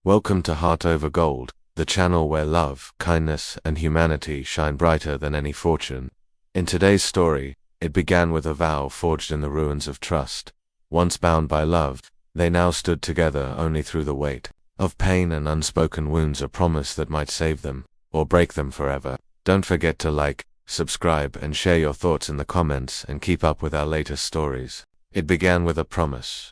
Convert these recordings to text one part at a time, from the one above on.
Welcome to Heart Over Gold, the channel where love, kindness, and humanity shine brighter than any fortune. In today's story, it began with a vow forged in the ruins of trust. Once bound by love, they now stood together only through the weight of pain and unspoken wounds, a promise that might save them, or break them forever. Don't forget to like, subscribe, and share your thoughts in the comments, and keep up with our latest stories. It began with a promise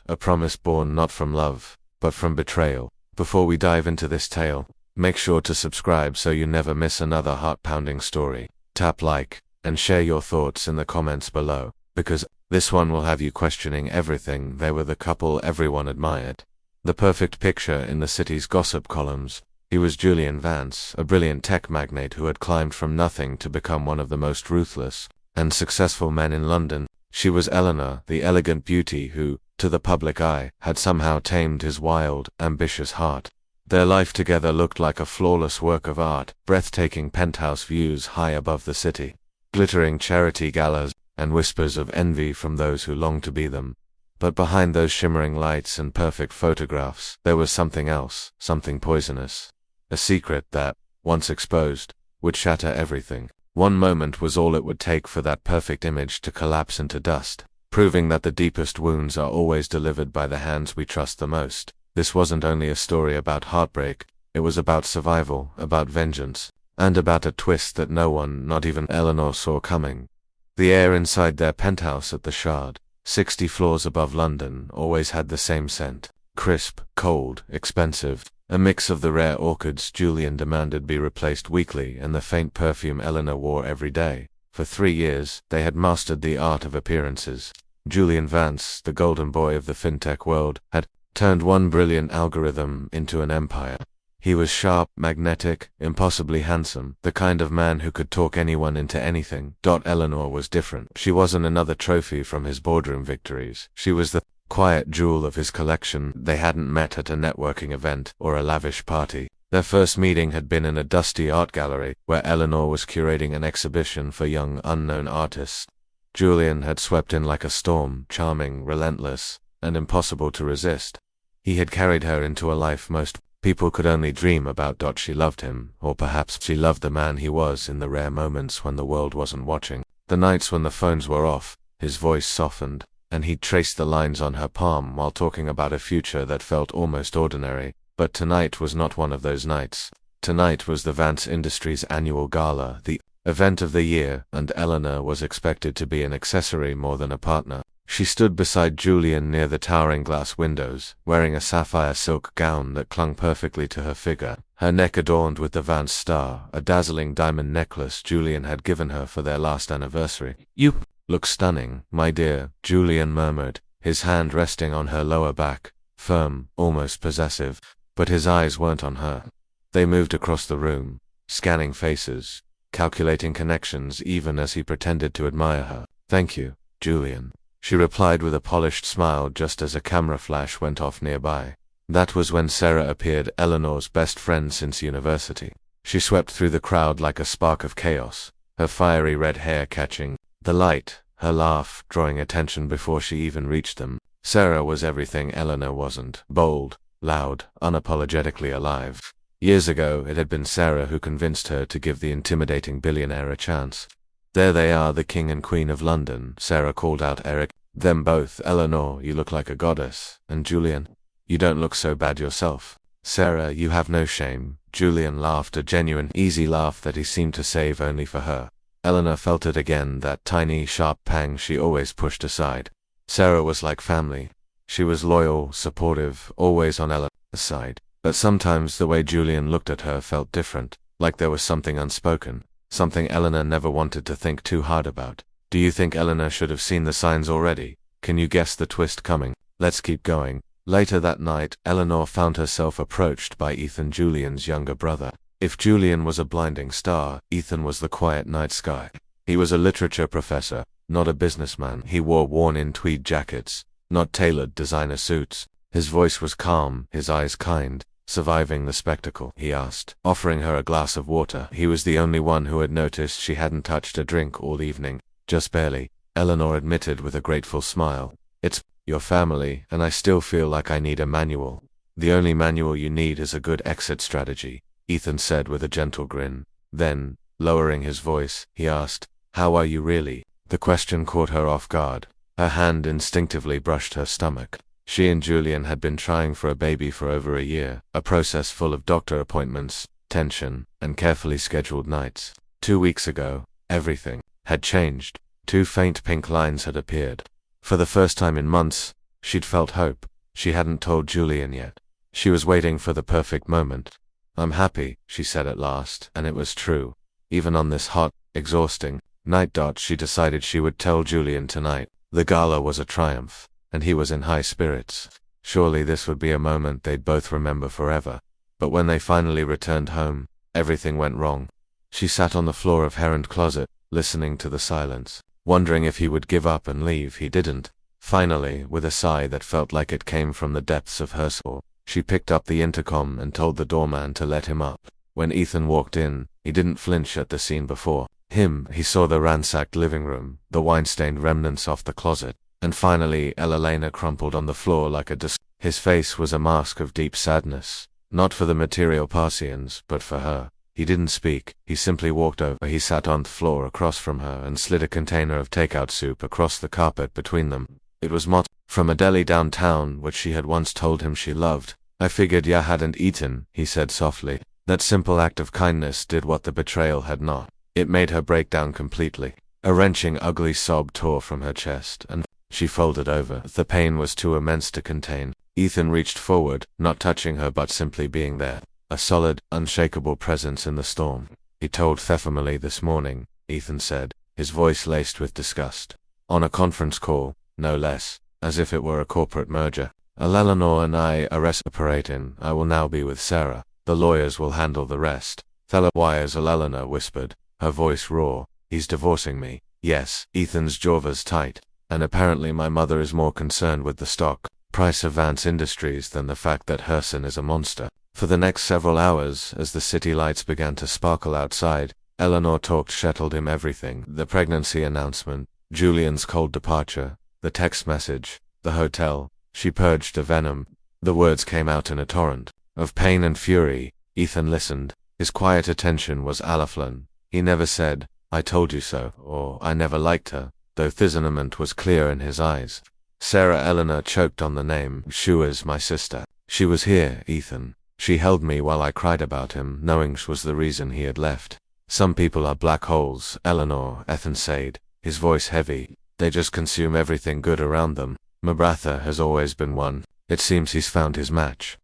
born not from love, but from betrayal. Before we dive into this tale, make sure to subscribe so you never miss another heart-pounding story. Tap like, and share your thoughts in the comments below, because this one will have you questioning everything. They were the couple everyone admired. The perfect picture in the city's gossip columns. He was Julian Vance, a brilliant tech magnate who had climbed from nothing to become one of the most ruthless and successful men in London. She was Eleanor, the elegant beauty who, to the public eye, had somehow tamed his wild, ambitious heart. Their life together looked like a flawless work of art, breathtaking penthouse views high above the city, glittering charity galas, and whispers of envy from those who longed to be them. But behind those shimmering lights and perfect photographs, there was something else, something poisonous. A secret that, once exposed, would shatter everything. One moment was all it would take for that perfect image to collapse into dust, proving that the deepest wounds are always delivered by the hands we trust the most. This wasn't only a story about heartbreak, it was about survival, about vengeance, and about a twist that no one, not even Eleanor, saw coming. The air inside their penthouse at the Shard, 60 floors above London, always had the same scent. Crisp, cold, expensive, a mix of the rare orchids Julian demanded be replaced weekly and the faint perfume Eleanor wore every day. For 3 years, they had mastered the art of appearances. Julian Vance, the golden boy of the fintech world, had turned one brilliant algorithm into an empire. He was sharp, magnetic, impossibly handsome, the kind of man who could talk anyone into anything. Eleanor was different. She wasn't another trophy from his boardroom victories. She was the quiet jewel of his collection. They hadn't met at a networking event or a lavish party. Their first meeting had been in a dusty art gallery, where Eleanor was curating an exhibition for young, unknown artists. Julian had swept in like a storm, charming, relentless, and impossible to resist. He had carried her into a life most people could only dream about. She loved him, or perhaps she loved the man he was, in the rare moments when the world wasn't watching. The nights when the phones were off, his voice softened, and he'd traced the lines on her palm while talking about a future that felt almost ordinary. But tonight was not one of those nights. Tonight was the Vance Industries annual gala, the event of the year, and Eleanor was expected to be an accessory more than a partner. She stood beside Julian near the towering glass windows, wearing a sapphire silk gown that clung perfectly to her figure, her neck adorned with the Vance star, a dazzling diamond necklace Julian had given her for their last anniversary. "You look stunning, my dear," Julian murmured, his hand resting on her lower back, firm, almost possessive. But his eyes weren't on her. They moved across the room, scanning faces, calculating connections even as he pretended to admire her. "Thank you, Julian," she replied with a polished smile just as a camera flash went off nearby. That was when Sarah appeared, Eleanor's best friend since university. She swept through the crowd like a spark of chaos, her fiery red hair catching the light, her laugh drawing attention before she even reached them. Sarah was everything Eleanor wasn't: bold, loud, unapologetically alive. Years ago, it had been Sarah who convinced her to give the intimidating billionaire a chance. "There they are, the king and queen of London," Sarah called out Eric. "Them both. Eleanor, you look like a goddess. And Julian, you don't look so bad yourself." "Sarah, you have no shame." Julian laughed, a genuine, easy laugh that he seemed to save only for her. Eleanor felt it again, that tiny, sharp pang she always pushed aside. Sarah was like family. She was loyal, supportive, always on Eleanor's side. But sometimes the way Julian looked at her felt different, like there was something unspoken, something Eleanor never wanted to think too hard about. Do you think Eleanor should have seen the signs already? Can you guess the twist coming? Let's keep going. Later that night, Eleanor found herself approached by Ethan, Julian's younger brother. If Julian was a blinding star, Ethan was the quiet night sky. He was a literature professor, not a businessman. He wore worn-in tweed jackets, not tailored designer suits. His voice was calm, his eyes kind. "Surviving the spectacle?" he asked, offering her a glass of water. He was the only one who had noticed she hadn't touched a drink all evening. "Just barely," Eleanor admitted with a grateful smile. "It's your family, and I still feel like I need a manual." The only manual you need is a good exit strategy, Ethan said with a gentle grin. Then, lowering his voice, he asked, "How are you really?" The question caught her off guard. Her hand instinctively brushed her stomach. She and Julian had been trying for a baby for over a year, a process full of doctor appointments, tension, and carefully scheduled nights. 2 weeks ago, everything had changed. 2 faint pink lines had appeared. For the first time in months, she'd felt hope. She hadn't told Julian yet. She was waiting for the perfect moment. "I'm happy," she said at last, and it was true. Even on this hot, exhausting night, she decided she would tell Julian tonight. The gala was a triumph, and he was in high spirits. Surely this would be a moment they'd both remember forever. But when they finally returned home, everything went wrong. She sat on the floor of Heron's closet, listening to the silence, wondering if he would give up and leave. He didn't. Finally, with a sigh that felt like it came from the depths of her soul, she picked up the intercom and told the doorman to let him up. When Ethan walked in, he didn't flinch at the scene before him. He saw the ransacked living room, the wine-stained remnants off the closet, and finally Elena crumpled on the floor like a His face was a mask of deep sadness, not for the material Parsians, but for her. He didn't speak. He simply walked over. He sat on the floor across from her and slid a container of takeout soup across the carpet between them. It was mott from a deli downtown, which she had once told him she loved. "I figured ya hadn't eaten," he said softly. That simple act of kindness did what the betrayal had not. It made her break down completely. A wrenching, ugly sob tore from her chest, and she folded over. The pain was too immense to contain. Ethan reached forward, not touching her but simply being there. A solid, unshakable presence in the storm. "He told Thefamily this morning," Ethan said, his voice laced with disgust. "On a conference call, no less, as if it were a corporate merger. Eleanor and I are separating. I will now be with Sarah. The lawyers will handle the rest." "Thela wires," Eleanor whispered, her voice raw. "He's divorcing me." "Yes." Ethan's jaw was tight. "And apparently my mother is more concerned with the stock price of Vance Industries than the fact that Herson is a monster." For the next several hours, as the city lights began to sparkle outside, Eleanor shuttled him everything: the pregnancy announcement, Julian's cold departure, the text message, the hotel. She purged the venom. The words came out in a torrent of pain and fury. Ethan listened. His quiet attention was Alaflan. He never said, "I told you so," or "I never liked her," though Thizanament was clear in his eyes. Sarah Eleanor choked on the name. "She was my sister. She was here, Ethan. She held me while I cried about him, knowing she was the reason he had left." "Some people are black holes, Eleanor," Ethan said, his voice heavy. "They just consume everything good around them. Mabratha has always been one. It seems he's found his match."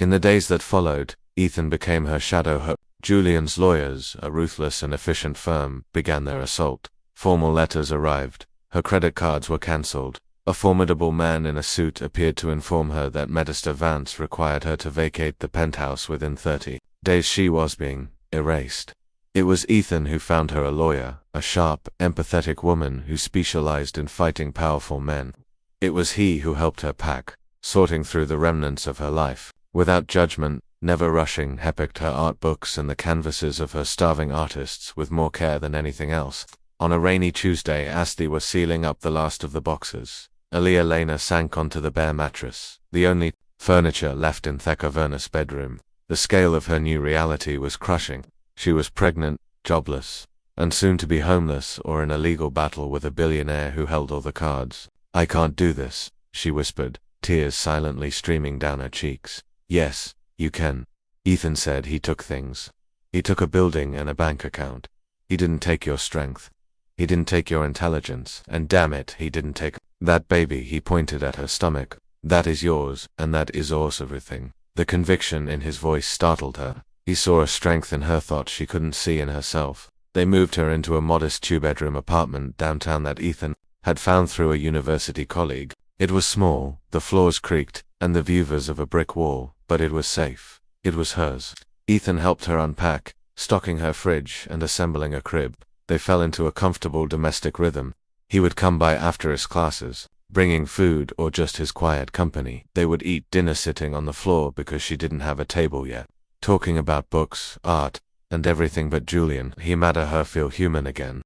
In the days that followed, Ethan became her shadow. Julian's lawyers, a ruthless and efficient firm, began their assault. Formal letters arrived. Her credit cards were cancelled. A formidable man in a suit appeared to inform her that Medister Vance required her to vacate the penthouse within 30 days. She was being erased. It was Ethan who found her a lawyer, a sharp, empathetic woman who specialized in fighting powerful men. It was he who helped her pack, sorting through the remnants of her life, without judgment, never rushing. He picked her art books and the canvases of her starving artists with more care than anything else. On a rainy Tuesday, Asti was sealing up the last of the boxes. Elena sank onto the bare mattress, the only furniture left in Thekaverna's bedroom. The scale of her new reality was crushing. She was pregnant, jobless, and soon to be homeless or in a legal battle with a billionaire who held all the cards. "I can't do this," she whispered, tears silently streaming down her cheeks. "Yes, you can," Ethan said. "He took things. He took a building and a bank account. He didn't take your strength. He didn't take your intelligence, and damn it, he didn't take that baby." He pointed at her stomach. "That is yours, and that is also everything." The conviction in his voice startled her. He saw a strength in her thought she couldn't see in herself. They moved her into a modest two-bedroom apartment downtown that Ethan had found through a university colleague. It was small, the floors creaked, and the view was of a brick wall, but it was safe. It was hers. Ethan helped her unpack, stocking her fridge and assembling a crib. They fell into a comfortable domestic rhythm. He would come by after his classes, bringing food or just his quiet company. They would eat dinner sitting on the floor because she didn't have a table yet, talking about books, art, and everything but Julian. He made her feel human again.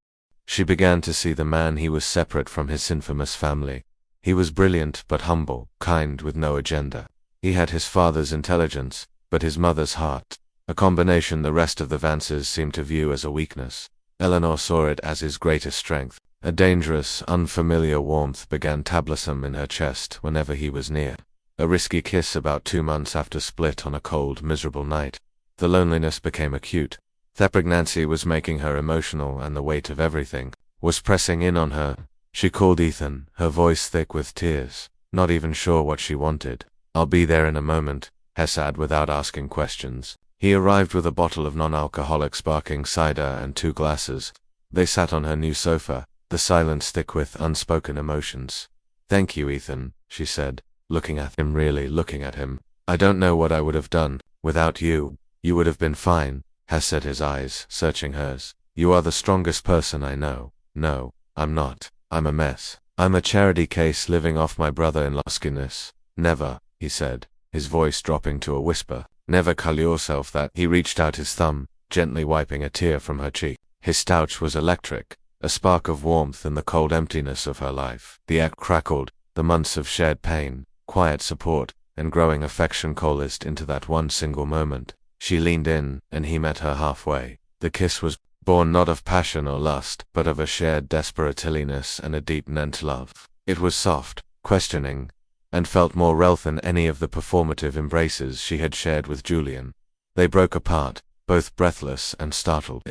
She began to see the man he was separate from his infamous family. He was brilliant but humble, kind with no agenda. He had his father's intelligence, but his mother's heart. A combination the rest of the Vances seemed to view as a weakness. Eleanor saw it as his greatest strength. A dangerous, unfamiliar warmth began to blossom in her chest whenever he was near. A risky kiss about 2 months after split on a cold, miserable night. The loneliness became acute. The pregnancy was making her emotional, and the weight of everything was pressing in on her. She called Ethan, her voice thick with tears, not even sure what she wanted. "I'll be there in a moment," he said without asking questions. He arrived with a bottle of non-alcoholic sparkling cider and 2 glasses. They sat on her new sofa, the silence thick with unspoken emotions. "Thank you, Ethan," she said, really looking at him. "I don't know what I would have done without you." "You would have been fine," he said, his eyes searching hers. "You are the strongest person I know." "No, I'm not. I'm a mess. I'm a charity case living off my brother-in-law's skinniness." "Never," he said, his voice dropping to a whisper. "Never call yourself that." He reached out his thumb, gently wiping a tear from her cheek. His touch was electric, a spark of warmth in the cold emptiness of her life. The air crackled, the months of shared pain, quiet support, and growing affection coalesced into that one single moment. She leaned in, and he met her halfway. The kiss was born not of passion or lust, but of a shared desperatiliness and a deep-knit love. It was soft, questioning, and felt more real than any of the performative embraces she had shared with Julian. They broke apart, both breathless and startled.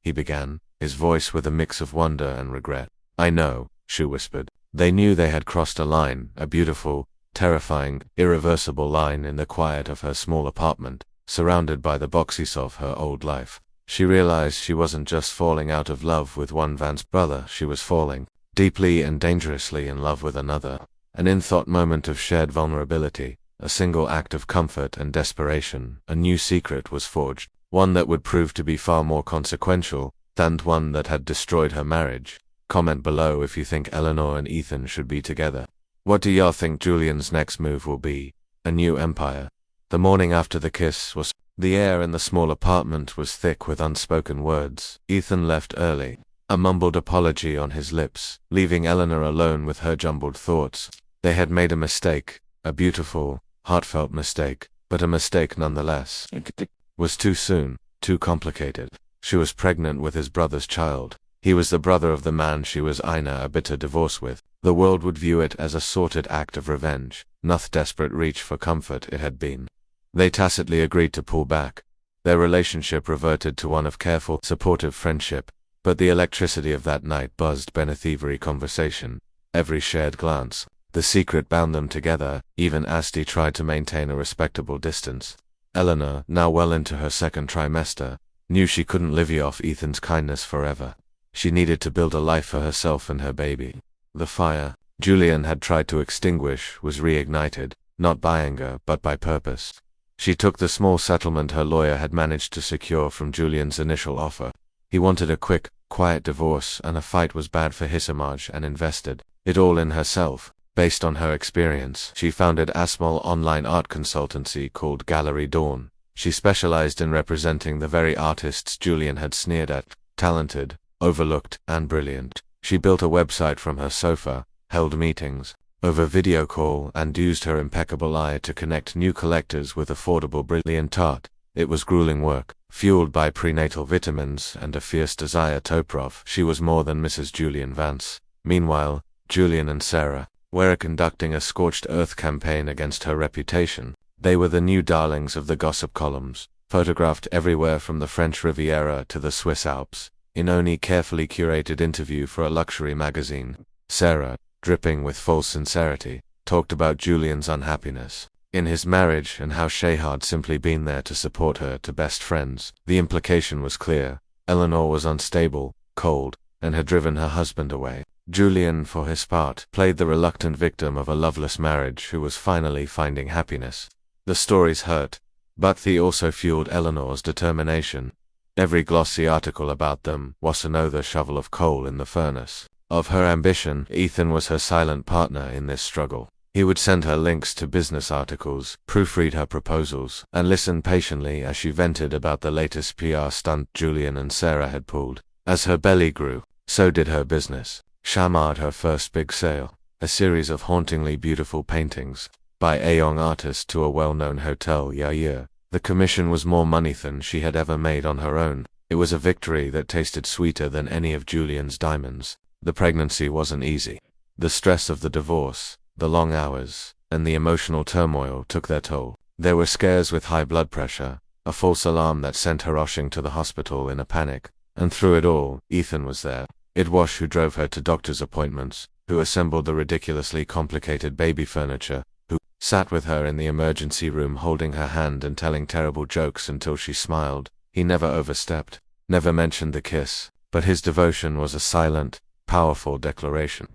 He began, his voice with a mix of wonder and regret. "I know," she whispered. They knew they had crossed a line, a beautiful, terrifying, irreversible line in the quiet of her small apartment, surrounded by the boxes of her old life. She realized she wasn't just falling out of love with one Vance brother, she was falling deeply and dangerously in love with another. An in-thought moment of shared vulnerability, a single act of comfort and desperation, a new secret was forged, one that would prove to be far more consequential than one that had destroyed her marriage. Comment below if you think Eleanor and Ethan should be together. What do y'all think Julian's next move will be? A new empire? The morning after the kiss was the air in the small apartment was thick with unspoken words. Ethan left early, a mumbled apology on his lips, leaving Eleanor alone with her jumbled thoughts. They had made a mistake, a beautiful, heartfelt mistake, but a mistake nonetheless. It was too soon, too complicated. She was pregnant with his brother's child. He was the brother of the man she was in a bitter divorce with. The world would view it as a sordid act of revenge, not desperate reach for comfort it had been. They tacitly agreed to pull back. Their relationship reverted to one of careful, supportive friendship, but the electricity of that night buzzed beneath every conversation, every shared glance. The secret bound them together, even as they tried to maintain a respectable distance. Eleanor, now well into her second trimester, knew she couldn't live off Ethan's kindness forever. She needed to build a life for herself and her baby. The fire Julian had tried to extinguish was reignited, not by anger, but by purpose. She took the small settlement her lawyer had managed to secure from Julian's initial offer. He wanted a quick, quiet divorce, and a fight was bad for his image, and invested it all in herself. Based on her experience, she founded a small online art consultancy called Gallery Dawn. She specialized in representing the very artists Julian had sneered at, talented, overlooked, and brilliant. She built a website from her sofa, held meetings over video call, and used her impeccable eye to connect new collectors with affordable brilliant art. It was grueling work, fueled by prenatal vitamins and a fierce desire to prove she was more than Mrs. Julian Vance. Meanwhile, Julian and Sarah were conducting a scorched earth campaign against her reputation. They were the new darlings of the gossip columns, photographed everywhere from the French Riviera to the Swiss Alps, in only carefully curated interview for a luxury magazine. Sarah, dripping with false sincerity, talked about Julian's unhappiness in his marriage and how she had simply been there to support her to best friends. The implication was clear. Eleanor was unstable, cold, and had driven her husband away. Julian, for his part, played the reluctant victim of a loveless marriage who was finally finding happiness. The stories hurt, but they also fueled Eleanor's determination. Every glossy article about them was another shovel of coal in the furnace of her ambition. Ethan was her silent partner in this struggle. He would send her links to business articles, proofread her proposals, and listen patiently as she vented about the latest PR stunt Julian and Sarah had pulled. As her belly grew, so did her business. She marred her first big sale, a series of hauntingly beautiful paintings, by a young artist to a well-known hotel yair. The commission was more money than she had ever made on her own. It was a victory that tasted sweeter than any of Julian's diamonds. The pregnancy wasn't easy. The stress of the divorce, the long hours, and the emotional turmoil took their toll. There were scares with high blood pressure, a false alarm that sent her rushing to the hospital in a panic. And through it all, Ethan was there. It was who drove her to doctor's appointments, who assembled the ridiculously complicated baby furniture, who sat with her in the emergency room holding her hand and telling terrible jokes until she smiled. He never overstepped, never mentioned the kiss, but his devotion was a silent, powerful declaration.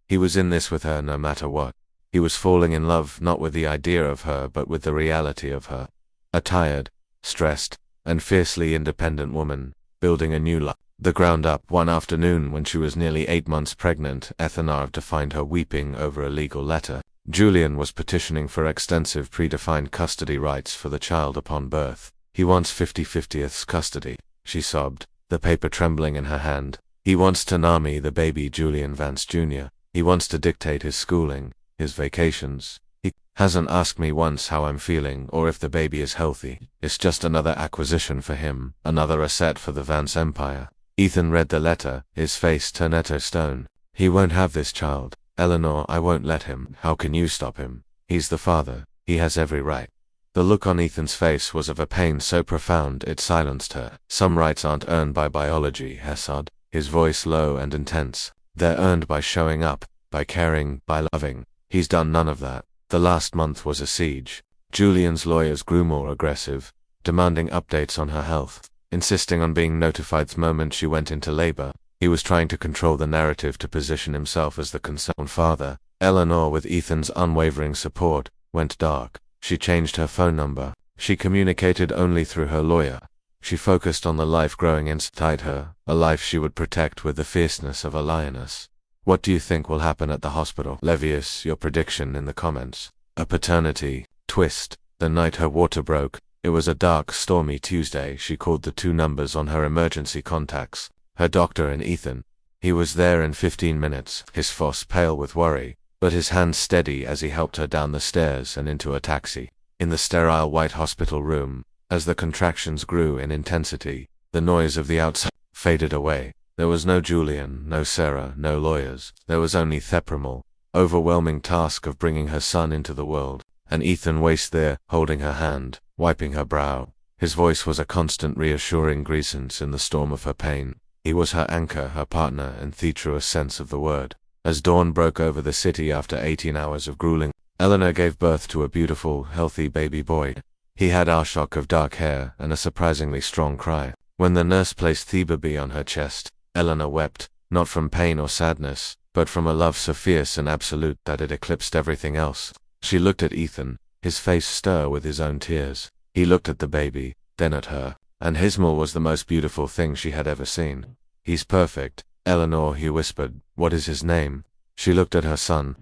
He was in this with her no matter what. He was falling in love not with the idea of her but with the reality of her. A tired, stressed, and fiercely independent woman, building a new life. The ground up. One afternoon when she was nearly 8 months pregnant, Ethan arrived to find her weeping over a legal letter. Julian was petitioning for extensive predefined custody rights for the child upon birth. He wants 50/50 custody, she sobbed, the paper trembling in her hand. He wants to name the baby Julian Vance Jr. He wants to dictate his schooling, his vacations. He hasn't asked me once how I'm feeling or if the baby is healthy. It's just another acquisition for him, another asset for the Vance empire. Ethan read the letter, his face turned to stone. He won't have this child. Eleanor, I won't let him. How can you stop him? He's the father. He has every right. The look on Ethan's face was of a pain so profound it silenced her. Some rights aren't earned by biology, Hesod. His voice low and intense. They're earned by showing up, by caring, by loving. He's done none of that. The last month was a siege. Julian's lawyers grew more aggressive, demanding updates on her health, insisting on being notified the moment she went into labor. He was trying to control the narrative to position himself as the concerned father. Eleanor, with Ethan's unwavering support, went dark. She changed her phone number. She communicated only through her lawyer. She focused on the life growing inside her, a life she would protect with the fierceness of a lioness. What do you think will happen at the hospital? Levius, your prediction in the comments. A paternity twist. The night her water broke, it was a dark, stormy Tuesday. She called the 2 numbers on her emergency contacts. Her doctor and Ethan. He was there in 15 minutes, his face pale with worry, but his hands steady as he helped her down the stairs and into a taxi. In the sterile white hospital room, as the contractions grew in intensity, the noise of the outside faded away. There was no Julian, no Sarah, no lawyers. There was only Theprimal, overwhelming task of bringing her son into the world, and Ethan Wace there, holding her hand, wiping her brow. His voice was a constant reassuring presence in the storm of her pain. He was her anchor, her partner, in the truest sense of the word. As dawn broke over the city after 18 hours of grueling, Eleanor gave birth to a beautiful, healthy baby boy. He had a shock of dark hair and a surprisingly strong cry. When the nurse placed the baby on her chest, Eleanor wept, not from pain or sadness, but from a love so fierce and absolute that it eclipsed everything else. She looked at Ethan, his face stir with his own tears. He looked at the baby, then at her, and Hismal was the most beautiful thing she had ever seen. He's perfect, Eleanor, he whispered. What is his name? She looked at her son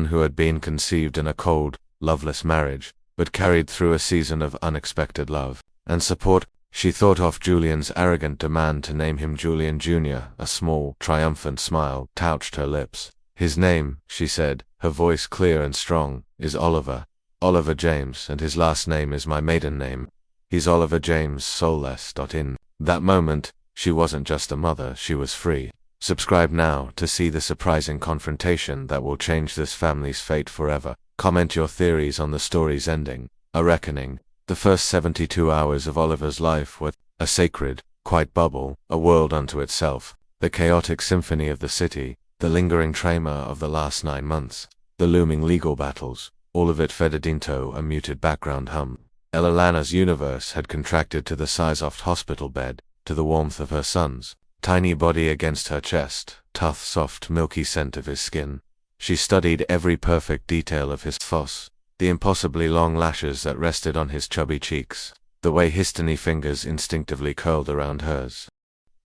who had been conceived in a cold, loveless marriage, but carried through a season of unexpected love and support. She thought of Julian's arrogant demand to name him Julian Jr. A small, triumphant smile touched her lips. His name, she said, her voice clear and strong, is Oliver. Oliver James, and his last name is my maiden name. He's Oliver James soulless. In that moment, she wasn't just a mother, she was free. Subscribe now to see the surprising confrontation that will change this family's fate forever. Comment your theories on the story's ending. A reckoning. The first 72 hours of Oliver's life were a sacred, quiet bubble, a world unto itself. The chaotic symphony of the city, the lingering tremor of the last 9 months, the looming legal battles, all of it fed into a muted background hum. Elilana's universe had contracted to the size of hospital bed, to the warmth of her son's tiny body against her chest, tough, soft, milky scent of his skin. She studied every perfect detail of his face, the impossibly long lashes that rested on his chubby cheeks, the way his tiny fingers instinctively curled around hers,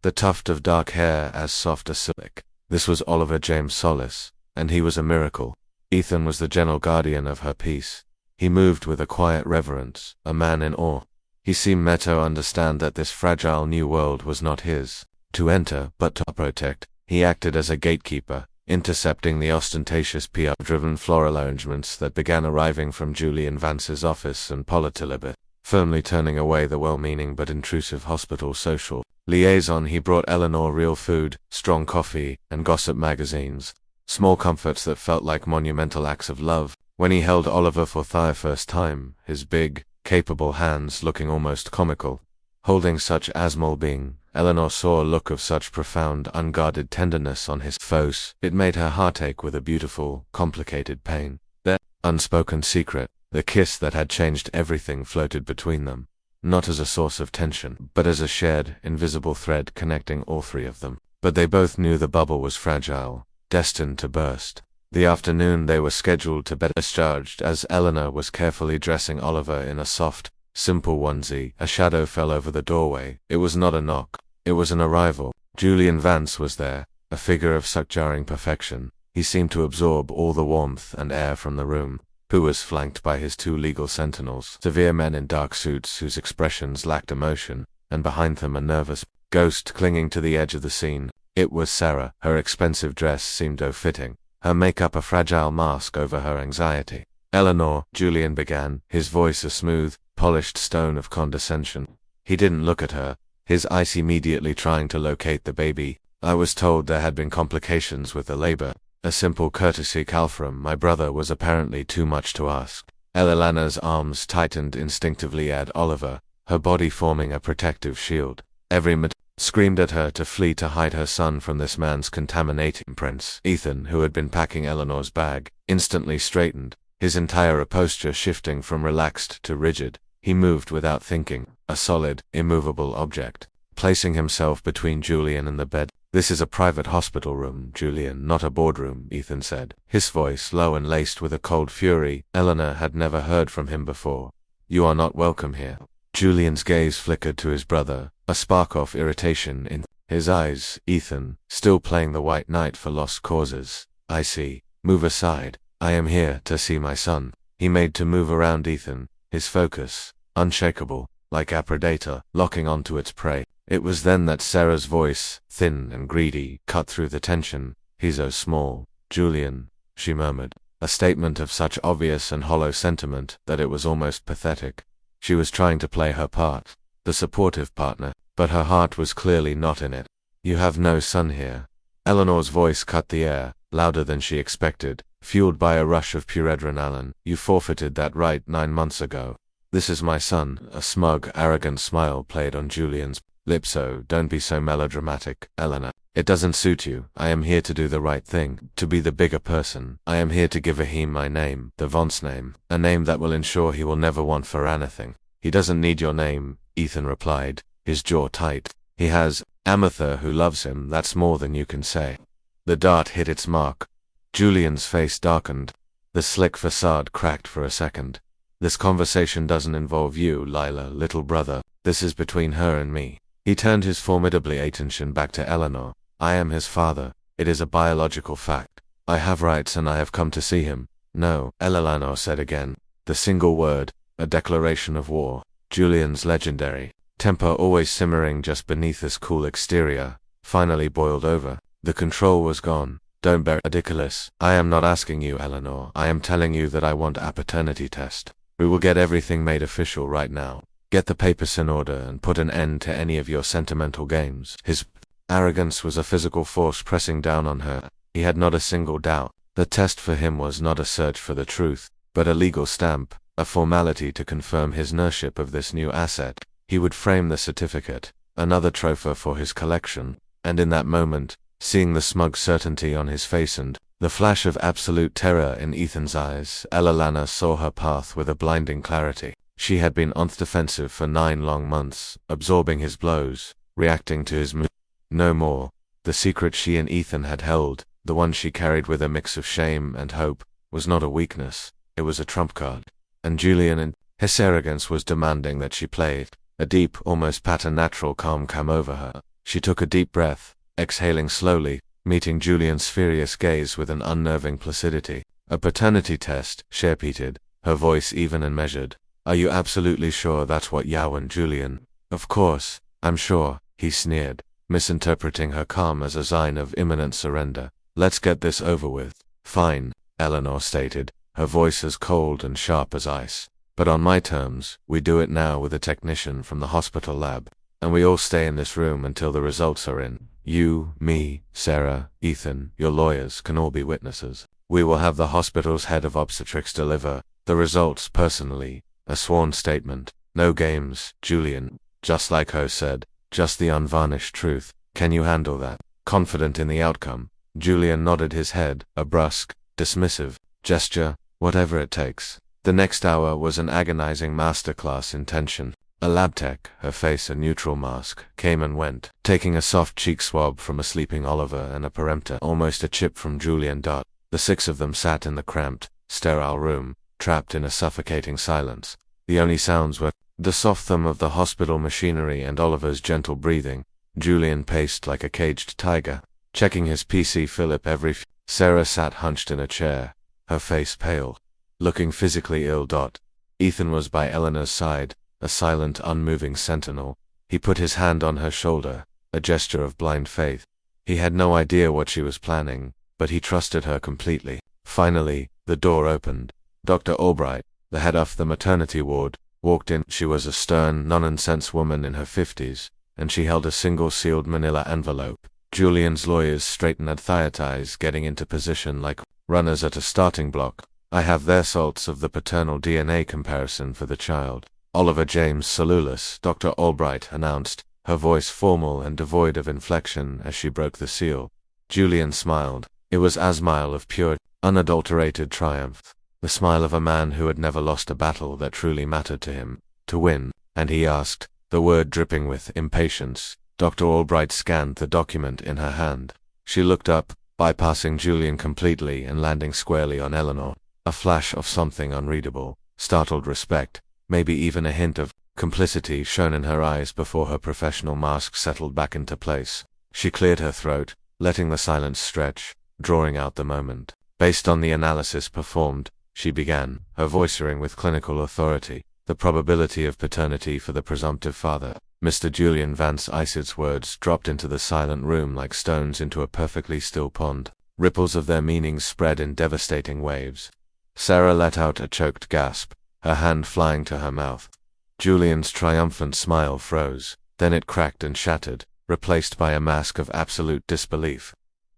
the tuft of dark hair as soft as silk. This was Oliver James Solis, and he was a miracle. Ethan was the gentle guardian of her peace. He moved with a quiet reverence, a man in awe. He seemed to understand that this fragile new world was not his to enter, but to protect. He acted as a gatekeeper, intercepting the ostentatious PR-driven floral arrangements that began arriving from Julian Vance's office and Politilibet, firmly turning away the well-meaning but intrusive hospital social liaison. He brought Eleanor real food, strong coffee, and gossip magazines, small comforts that felt like monumental acts of love. When he held Oliver for the first time, his big, capable hands looking almost comical, holding such asmal being, Eleanor saw a look of such profound, unguarded tenderness on his face. It made her heart ache with a beautiful, complicated pain. Their unspoken secret, the kiss that had changed everything, floated between them, not as a source of tension, but as a shared, invisible thread connecting all three of them. But they both knew the bubble was fragile, destined to burst. The afternoon they were scheduled to bed discharged as Eleanor was carefully dressing Oliver in a soft, simple onesie. A shadow fell over the doorway. It was not a knock. It was an arrival. Julian Vance was there, a figure of such jarring perfection. He seemed to absorb all the warmth and air from the room, who was flanked by his two legal sentinels, severe men in dark suits whose expressions lacked emotion, and behind them a nervous ghost clinging to the edge of the scene. It was Sarah. Her expensive dress seemed ill-fitting, her makeup a fragile mask over her anxiety. "Eleanor," Julian began, his voice a smooth, polished stone of condescension. He didn't look at her, his eyes immediately trying to locate the baby. "I was told there had been complications with the labor. A simple courtesy call from my brother was apparently too much to ask." Eleanor's arms tightened instinctively at Oliver, her body forming a protective shield. Every screamed at her to flee to hide her son from this man's contaminating prince. Ethan, who had been packing Eleanor's bag, instantly straightened, his entire posture shifting from relaxed to rigid. He moved without thinking, a solid, immovable object, placing himself between Julian and the bed. "This is a private hospital room, Julian, not a boardroom," Ethan said, his voice low and laced with a cold fury Eleanor had never heard from him before. "You are not welcome here." Julian's gaze flickered to his brother, a spark of irritation in his eyes. "Ethan, still playing the white knight for lost causes. I see. Move aside. I am here to see my son." He made to move around Ethan, his focus, unshakable, like a predator, locking onto its prey. It was then that Sarah's voice, thin and greedy, cut through the tension. "He's so small, Julian," she murmured, a statement of such obvious and hollow sentiment that it was almost pathetic. She was trying to play her part, the supportive partner, but her heart was clearly not in it. "You have no son here." Eleanor's voice cut the air, louder than she expected, fueled by a rush of pure adrenaline. "You forfeited that right 9 months ago. This is my son." A smug, arrogant smile played on Julian's lips. "So don't be so melodramatic, Eleanor. It doesn't suit you. I am here to do the right thing, to be the bigger person. I am here to give him my name, the Vance name, a name that will ensure he will never want for anything." "He doesn't need your name," Ethan replied, his jaw tight. "He has Amatha who loves him. That's more than you can say." The dart hit its mark. Julian's face darkened. The slick facade cracked for a second. "This conversation doesn't involve you, Lila, little brother. This is between her and me." He turned his formidably attention back to Eleanor. "I am his father. It is a biological fact. I have rights and I have come to see him." "No," Eleanor said again. The single word, a declaration of war. Julian's legendary temper, always simmering just beneath this cool exterior, finally boiled over. The control was gone. "Don't be ridiculous. I am not asking you, Eleanor. I am telling you that I want a paternity test. We will get everything made official right now. Get the papers in order and put an end to any of your sentimental games." His arrogance was a physical force pressing down on her. He had not a single doubt. The test for him was not a search for the truth, but a legal stamp, a formality to confirm his ownership of this new asset. He would frame the certificate, another trophy for his collection, and in that moment, seeing the smug certainty on his face and the flash of absolute terror in Ethan's eyes, Eleanor saw her path with a blinding clarity. She had been on the defensive for 9 long months, absorbing his blows, reacting to his moods. No more. The secret she and Ethan had held, the one she carried with a mix of shame and hope, was not a weakness, it was a trump card. And Julian, in his arrogance, was demanding that she play it. A deep, almost preternatural calm came over her. She took a deep breath, exhaling slowly, meeting Julian's furious gaze with an unnerving placidity. "A paternity test," she repeated, her voice even and measured. "Are you absolutely sure that's what you want, Julian?" "Of course, I'm sure," he sneered, misinterpreting her calm as a sign of imminent surrender. Let's get this over with. Fine, Eleanor stated, her voice as cold and sharp as ice. But on my terms, we do it now with a technician from the hospital lab. And we all stay in this room until the results are in. You, me, Sarah, Ethan, your lawyers can all be witnesses. We will have the hospital's head of obstetrics deliver the results personally, a sworn statement. No games, Julian. Just like Ho said, just the unvarnished truth. Can you handle that? Confident in the outcome, Julian nodded his head, a brusque, dismissive gesture. Whatever it takes. The next hour was an agonizing masterclass in tension. A lab tech, her face a neutral mask, came and went, taking a soft cheek swab from a sleeping Oliver and a peremptor, almost a chip from Julian. The six of them sat in the cramped, sterile room, trapped in a suffocating silence. The only sounds were the soft thump of the hospital machinery and Oliver's gentle breathing. Julian paced like a caged tiger, checking his PC Philip every Sarah sat hunched in a chair, her face pale, looking physically ill. Ethan was by Eleanor's side, a silent, unmoving sentinel. He put his hand on her shoulder, a gesture of blind faith. He had no idea what she was planning, but he trusted her completely. Finally, the door opened. Dr. Albright, the head of the maternity ward, walked in. She was a stern, nonsense woman in her 50s, and she held a single sealed manila envelope. Julian's lawyers straightened at thighs, getting into position like runners at a starting block. I have their results of the paternal DNA comparison for the child. Oliver James Salulis, Dr. Albright announced, her voice formal and devoid of inflection as she broke the seal. Julian smiled. It was a smile of pure, unadulterated triumph. The smile of a man who had never lost a battle that truly mattered to him. To win, and he asked, the word dripping with impatience. Dr. Albright scanned the document in her hand. She looked up, bypassing Julian completely and landing squarely on Eleanor. A flash of something unreadable, startled respect, maybe even a hint of complicity shone in her eyes before her professional mask settled back into place. She cleared her throat, letting the silence stretch, drawing out the moment. Based on the analysis performed, she began, her voice ringing with clinical authority, the probability of paternity for the presumptive father. Mr. Julian Vance Isid's words dropped into the silent room like stones into a perfectly still pond. Ripples of their meanings spread in devastating waves. Sarah let out a choked gasp, her hand flying to her mouth. Julian's triumphant smile froze, then it cracked and shattered, replaced by a mask of absolute disbelief.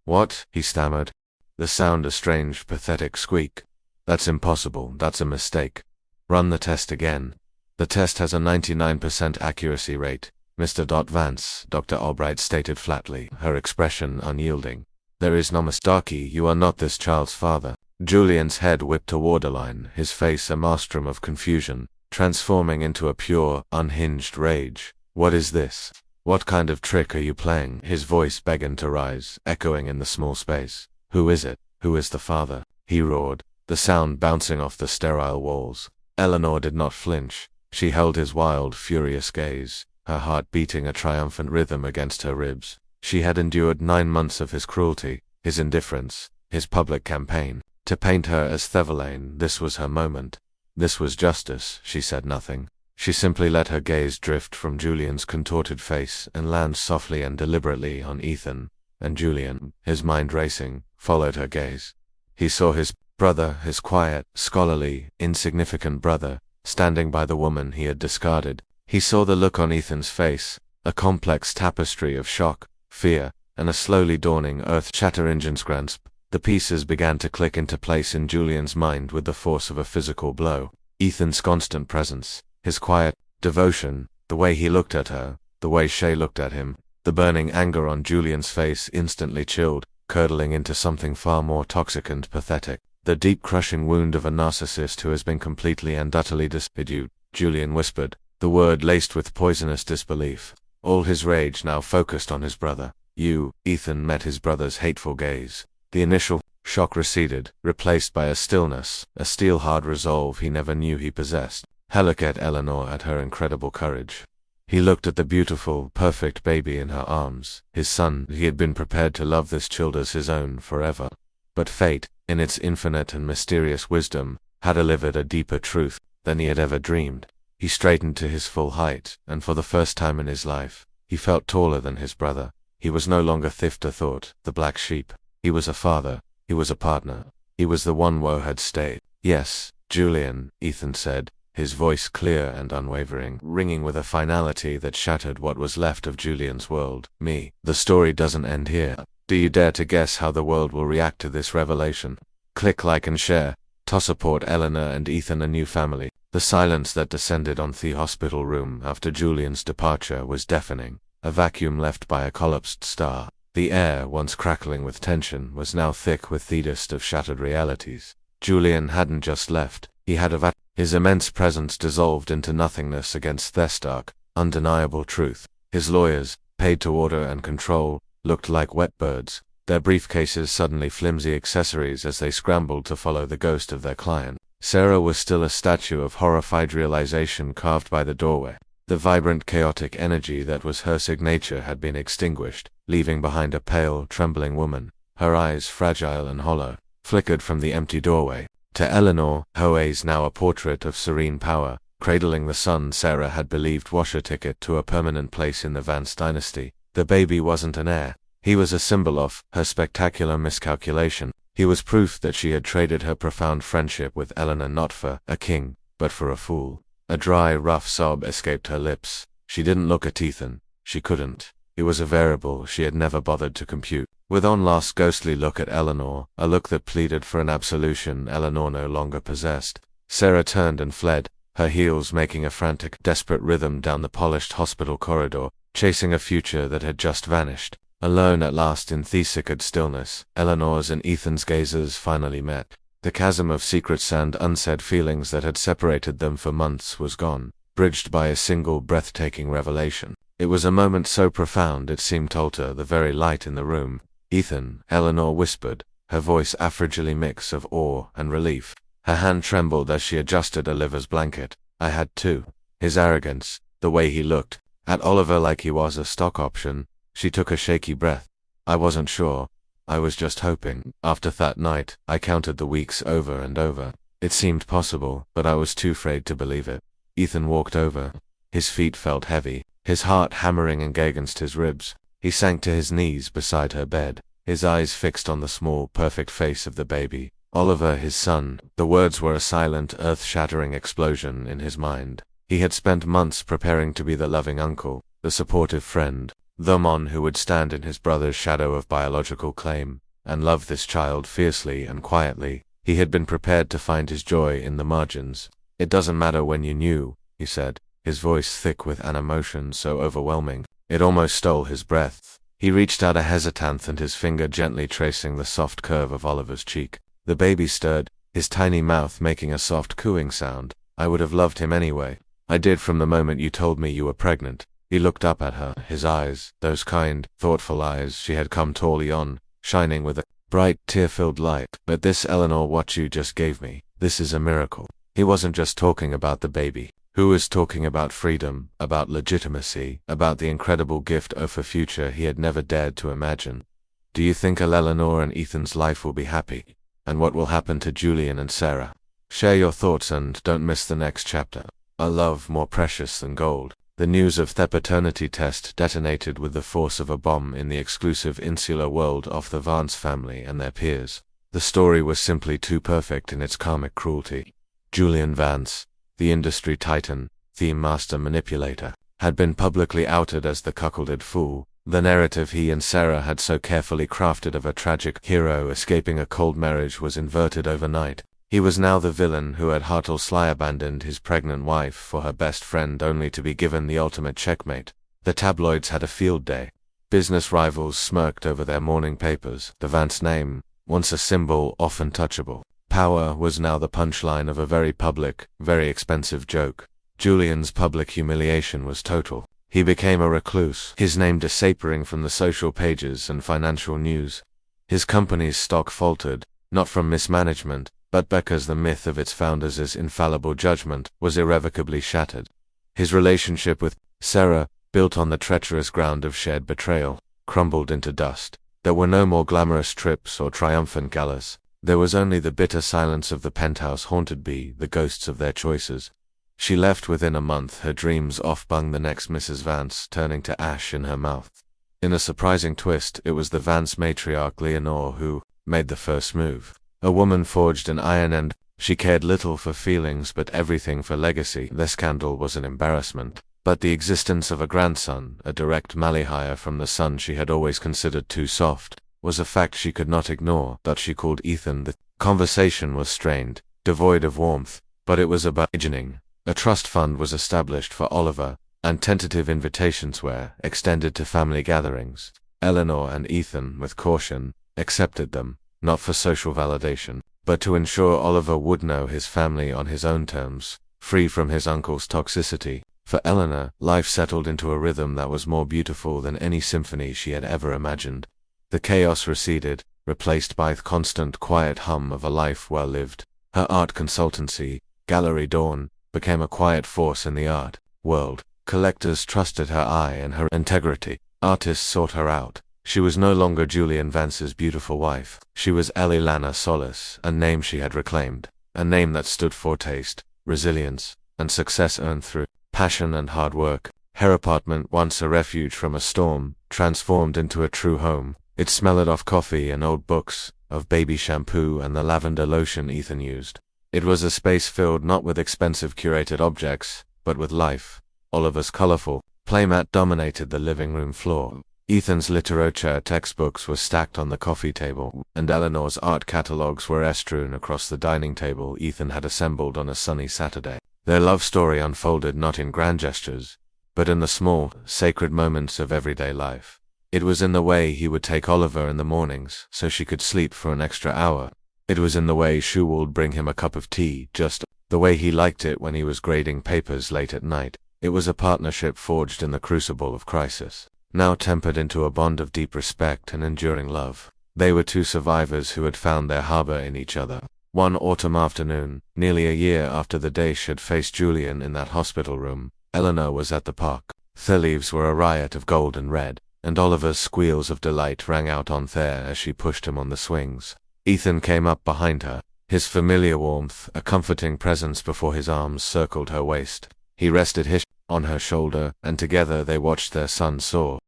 What? He stammered. The sound a strange, pathetic squeak. That's impossible, that's a mistake. Run the test again. The test has a 99% accuracy rate, Mr. Vance, Dr. Albright stated flatly, her expression unyielding. There is no mistake, you are not this child's father. Julian's head whipped toward a line, his face a maelstrom of confusion, transforming into a pure, unhinged rage. What is this? What kind of trick are you playing? His voice began to rise, echoing in the small space. Who is it? Who is the father? He roared, the sound bouncing off the sterile walls. Eleanor did not flinch. She held his wild, furious gaze, her heart beating a triumphant rhythm against her ribs. She had endured 9 months of his cruelty, his indifference, his public campaign. To paint her as Thevelane, this was her moment. This was justice. She said nothing. She simply let her gaze drift from Julian's contorted face and land softly and deliberately on Ethan, and Julian, his mind racing, followed her gaze. He saw his brother, his quiet, scholarly, insignificant brother, standing by the woman he had discarded. He saw the look on Ethan's face, a complex tapestry of shock, fear, and a slowly dawning earth-shattering grasp. The pieces began to click into place in Julian's mind with the force of a physical blow. Ethan's constant presence, his quiet devotion, the way he looked at her, the way she looked at him, the burning anger on Julian's face instantly chilled, curdling into something far more toxic and pathetic. The deep crushing wound of a narcissist who has been completely and utterly disappointed, Julian whispered, the word laced with poisonous disbelief. All his rage now focused on his brother. Ethan met his brother's hateful gaze. The initial shock receded, replaced by a stillness, a steel-hard resolve he never knew he possessed. He looked at Eleanor at her incredible courage. He looked at the beautiful, perfect baby in her arms, his son. He had been prepared to love this child as his own forever. But fate, in its infinite and mysterious wisdom, had delivered a deeper truth than he had ever dreamed. He straightened to his full height, and for the first time in his life, he felt taller than his brother. He was no longer Thifter thought, the black sheep. He was a father. He was a partner. He was the one Woe had stayed. Yes, Julian, Ethan said, his voice clear and unwavering, ringing with a finality that shattered what was left of Julian's world. Me. The story doesn't end here. Do you dare to guess how the world will react to this revelation? Click like and share. To support Eleanor and Ethan a new family. The silence that descended on the hospital room after Julian's departure was deafening, a vacuum left by a collapsed star. The air, once crackling with tension, was now thick with the dust of shattered realities. Julian hadn't just left, he had his immense presence dissolved into nothingness against the stark, undeniable truth. His lawyers, paid to order and control, looked like wet birds, their briefcases suddenly flimsy accessories as they scrambled to follow the ghost of their client. Sarah was still a statue of horrified realization carved by the doorway. The vibrant, chaotic energy that was her signature had been extinguished, leaving behind a pale, trembling woman, her eyes fragile and hollow, flickered from the empty doorway. To Eleanor, Hoe's now a portrait of serene power, cradling the son Sarah had believed was a ticket to a permanent place in the Vance dynasty. The baby wasn't an heir. He was a symbol of her spectacular miscalculation. He was proof that she had traded her profound friendship with Eleanor not for a king, but for a fool. A dry, rough sob escaped her lips. She didn't look at Ethan. She couldn't. It was a variable she had never bothered to compute. With one last ghostly look at Eleanor, a look that pleaded for an absolution Eleanor no longer possessed, Sarah turned and fled, her heels making a frantic, desperate rhythm down the polished hospital corridor, chasing a future that had just vanished. Alone at last in the sickered stillness, Eleanor's and Ethan's gazes finally met. The chasm of secrets and unsaid feelings that had separated them for months was gone, bridged by a single breathtaking revelation. It was a moment so profound it seemed to alter the very light in the room. Ethan, Eleanor whispered, her voice a fragile mix of awe and relief. Her hand trembled as she adjusted Oliver's blanket. I had too. His arrogance, the way he looked at Oliver like he was a stock option. She took a shaky breath. I wasn't sure. I was just hoping. After that night, I counted the weeks over and over. It seemed possible, but I was too afraid to believe it. Ethan walked over. His feet felt heavy, his heart hammering against his ribs. He sank to his knees beside her bed, his eyes fixed on the small, perfect face of the baby. Oliver, his son. The words were a silent, earth-shattering explosion in his mind. He had spent months preparing to be the loving uncle, the supportive friend, the man who would stand in his brother's shadow of biological claim, and love this child fiercely and quietly. He had been prepared to find his joy in the margins. It doesn't matter when you knew, he said, his voice thick with an emotion so overwhelming, it almost stole his breath. He reached out a hesitant and his finger gently tracing the soft curve of Oliver's cheek. The baby stirred, his tiny mouth making a soft cooing sound. I would have loved him anyway. I did from the moment you told me you were pregnant. He looked up at her, his eyes, those kind, thoughtful eyes she had come to rely on, shining with a bright, tear-filled light. But this, Eleanor, what you just gave me, this is a miracle. He wasn't just talking about the baby. Who was talking about freedom, about legitimacy, about the incredible gift of a future he had never dared to imagine. Do you think Eleanor and Ethan's life will be happy? And what will happen to Julian and Sarah? Share your thoughts and don't miss the next chapter. A love more precious than gold. The news of the paternity test detonated with the force of a bomb in the exclusive insular world of the Vance family and their peers. The story was simply too perfect in its karmic cruelty. Julian Vance, the industry titan, the master manipulator, had been publicly outed as the cuckolded fool. The narrative he and Sarah had so carefully crafted of a tragic hero escaping a cold marriage was inverted overnight. He was now the villain who had heartlessly abandoned his pregnant wife for her best friend only to be given the ultimate checkmate. The tabloids had a field day. Business rivals smirked over their morning papers. The Vance name, once a symbol often touchable, power, was now the punchline of a very public, very expensive joke. Julian's public humiliation was total. He became a recluse, his name disappearing from the social pages and financial news. His company's stock faltered, not from mismanagement, but because the myth of its founders' infallible judgment was irrevocably shattered. His relationship with Sarah, built on the treacherous ground of shared betrayal, crumbled into dust. There were no more glamorous trips or triumphant galas. There was only the bitter silence of the penthouse haunted by the ghosts of their choices. She left within a month, her dreams off bung the next Mrs. Vance, turning to ash in her mouth. In a surprising twist, it was the Vance matriarch Leonore who made the first move. A woman forged in iron, and she cared little for feelings but everything for legacy. Their scandal was an embarrassment, but the existence of a grandson, a direct malihire from the son she had always considered too soft, was a fact she could not ignore. That she called Ethan. The conversation was strained, devoid of warmth, but it was about aging. A trust fund was established for Oliver, and tentative invitations were extended to family gatherings. Eleanor and Ethan, with caution, accepted them, not for social validation, but to ensure Oliver would know his family on his own terms, free from his uncle's toxicity. For Eleanor, life settled into a rhythm that was more beautiful than any symphony she had ever imagined. The chaos receded, replaced by the constant quiet hum of a life well lived. Her art consultancy, Gallery Dawn, became a quiet force in the art world. Collectors trusted her eye and her integrity. Artists sought her out. She was no longer Julian Vance's beautiful wife. She was Ellie Lana Solis, a name she had reclaimed, a name that stood for taste, resilience, and success earned through passion and hard work. Her apartment, once a refuge from a storm, transformed into a true home. It smelled of coffee and old books, of baby shampoo and the lavender lotion Ethan used. It was a space filled not with expensive curated objects, but with life. Oliver's colorful playmat dominated the living room floor. Ethan's literature textbooks were stacked on the coffee table, and Eleanor's art catalogues were strewn across the dining table Ethan had assembled on a sunny Saturday. Their love story unfolded not in grand gestures, but in the small, sacred moments of everyday life. It was in the way he would take Oliver in the mornings so she could sleep for an extra hour. It was in the way Shu would bring him a cup of tea, just the way he liked it when he was grading papers late at night. It was a partnership forged in the crucible of crisis, now tempered into a bond of deep respect and enduring love. They were two survivors who had found their harbor in each other. One autumn afternoon, nearly a year after the day she had faced Julian in that hospital room, Eleanor was at the park. The leaves were a riot of gold and red, and Oliver's squeals of delight rang out on Thayer as she pushed him on the swings. Ethan came up behind her, his familiar warmth, a comforting presence before his arms circled her waist. He rested his on her shoulder, and together they watched their son soar.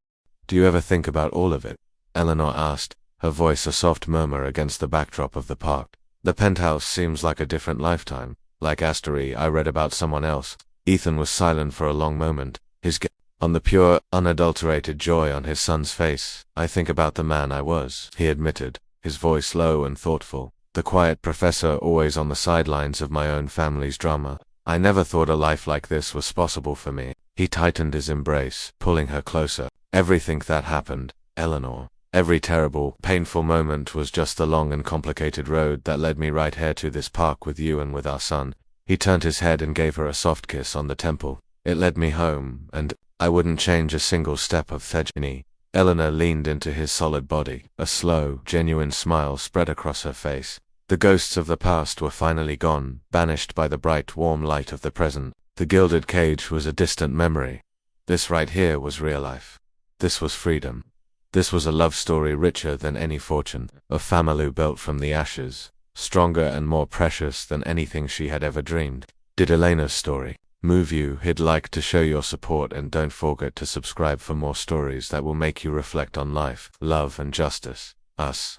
"Do you ever think about all of it?" Eleanor asked, her voice a soft murmur against the backdrop of the park. "The penthouse seems like a different lifetime, like a story I read about someone else." Ethan was silent for a long moment, his gaze on the pure, unadulterated joy on his son's face. "I think about the man I was," he admitted, his voice low and thoughtful. "The quiet professor always on the sidelines of my own family's drama. I never thought a life like this was possible for me." He tightened his embrace, pulling her closer. "Everything that happened, Eleanor, every terrible, painful moment was just the long and complicated road that led me right here to this park with you and with our son." He turned his head and gave her a soft kiss on the temple. "It led me home, and I wouldn't change a single step of the journey." Eleanor leaned into his solid body. A slow, genuine smile spread across her face. The ghosts of the past were finally gone, banished by the bright, warm light of the present. The gilded cage was a distant memory. This right here was real life. This was freedom. This was a love story richer than any fortune, a family built from the ashes, stronger and more precious than anything she had ever dreamed. Did Elena's story move you? Hit like to show your support, and don't forget to subscribe for more stories that will make you reflect on life, love and justice. Us.